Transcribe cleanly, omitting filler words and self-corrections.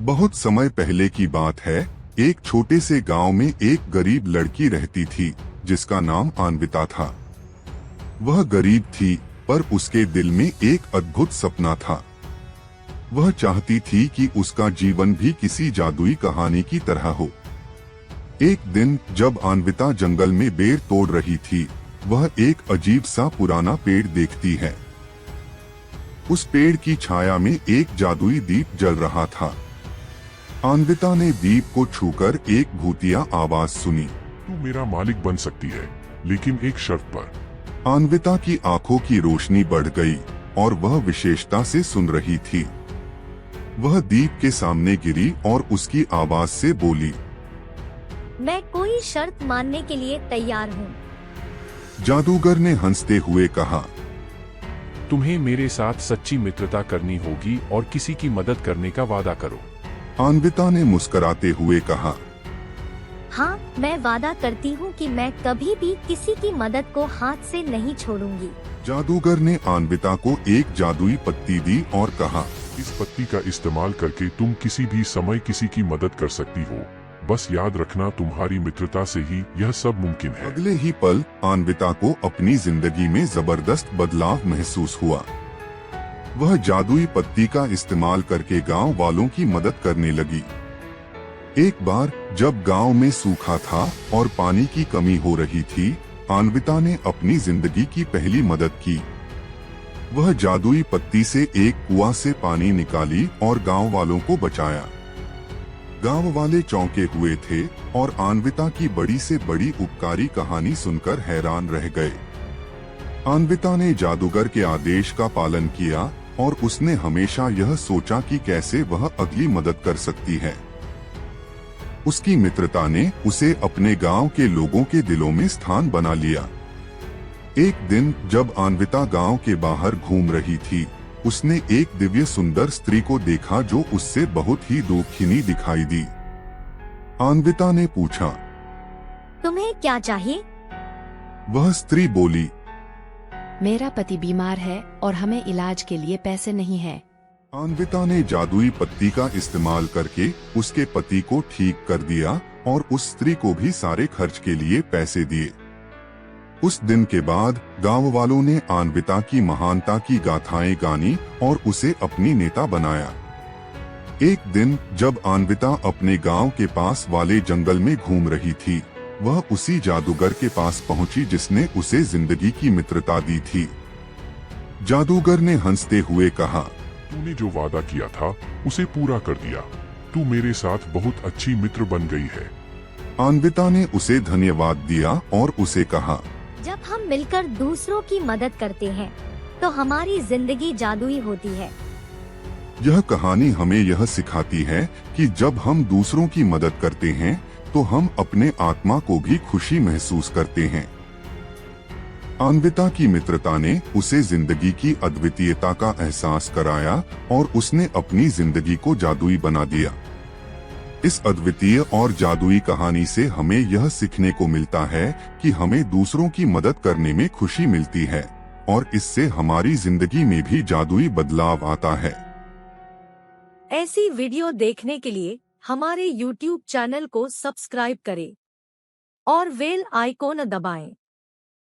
बहुत समय पहले की बात है। एक छोटे से गांव में एक गरीब लड़की रहती थी जिसका नाम अन्विता था। वह गरीब थी पर उसके दिल में एक अद्भुत सपना था। वह चाहती थी कि उसका जीवन भी किसी जादुई कहानी की तरह हो। एक दिन जब अन्विता जंगल में बेर तोड़ रही थी, वह एक अजीब सा पुराना पेड़ देखती है। उस पेड़ की छाया में एक जादुई दीप जल रहा था। अन्विता ने दीप को छूकर एक भूतिया आवाज सुनी। तू मेरा मालिक बन सकती है, लेकिन एक शर्त पर। अन्विता की आंखों की रोशनी बढ़ गई और वह विशेषता से सुन रही थी। वह दीप के सामने गिरी और उसकी आवाज से बोली, मैं कोई शर्त मानने के लिए तैयार हूँ। जादूगर ने हंसते हुए कहा, तुम्हें मेरे साथ सच्ची मित्रता करनी होगी और किसी की मदद करने का वादा करो। अन्विता ने मुस्कुराते हुए कहा, हाँ, मैं वादा करती हूँ कि मैं कभी भी किसी की मदद को हाथ से नहीं छोड़ूंगी। जादूगर ने अन्विता को एक जादुई पत्ती दी और कहा, इस पत्ती का इस्तेमाल करके तुम किसी भी समय किसी की मदद कर सकती हो। बस याद रखना, तुम्हारी मित्रता से ही यह सब मुमकिन है। अगले ही पल अन्विता को अपनी जिंदगी में जबरदस्त बदलाव महसूस हुआ। वह जादुई पत्ती का इस्तेमाल करके गांव वालों की मदद करने लगी। एक बार जब गांव में सूखा था और पानी की कमी हो रही थी, अन्विता ने अपनी जिंदगी की पहली मदद की। वह जादुई पत्ती से एक कुआं से पानी निकाली और गांव वालों को बचाया। गांव वाले चौंके हुए थे और अन्विता की बड़ी से बड़ी उपकारी कहानी सुनकर हैरान रह गए। अन्विता ने जादूगर के आदेश का पालन किया और उसने हमेशा यह सोचा कि कैसे वह अगली मदद कर सकती है। उसकी मित्रता ने उसे अपने गांव के लोगों के दिलों में स्थान बना लिया। एक दिन जब अन्विता गांव के बाहर घूम रही थी, उसने एक दिव्य सुंदर स्त्री को देखा जो उससे बहुत ही दुखी दिखाई दी। अन्विता ने पूछा, तुम्हें क्या चाहिए? वह स्त्री बोली, मेरा पति बीमार है और हमें इलाज के लिए पैसे नहीं है। अन्विता ने जादुई पत्ती का इस्तेमाल करके उसके पति को ठीक कर दिया और उस स्त्री को भी सारे खर्च के लिए पैसे दिए। उस दिन के बाद गांव वालों ने अन्विता की महानता की गाथाएं गानी और उसे अपनी नेता बनाया। एक दिन जब अन्विता अपने गांव के पास वाले जंगल में घूम रही थी, वह उसी जादूगर के पास पहुंची जिसने उसे जिंदगी की मित्रता दी थी। जादूगर ने हंसते हुए कहा, तूने जो वादा किया था उसे पूरा कर दिया। तू मेरे साथ बहुत अच्छी मित्र बन गई है। अन्विता ने उसे धन्यवाद दिया और उसे कहा, जब हम मिलकर दूसरों की मदद करते हैं तो हमारी जिंदगी जादुई होती है। यह कहानी हमें यह सिखाती है कि जब हम दूसरों की मदद करते हैं तो हम अपने आत्मा को भी खुशी महसूस करते हैं। अन्विता की मित्रता ने उसे जिंदगी की अद्वितीयता का एहसास कराया और उसने अपनी जिंदगी को जादुई बना दिया। इस अद्वितीय और जादुई कहानी से हमें यह सीखने को मिलता है कि हमें दूसरों की मदद करने में खुशी मिलती है और इससे हमारी जिंदगी में भी जादुई बदलाव आता है। ऐसी वीडियो देखने के लिए हमारे YouTube चैनल को सब्सक्राइब करें और बेल आइकॉन दबाएं।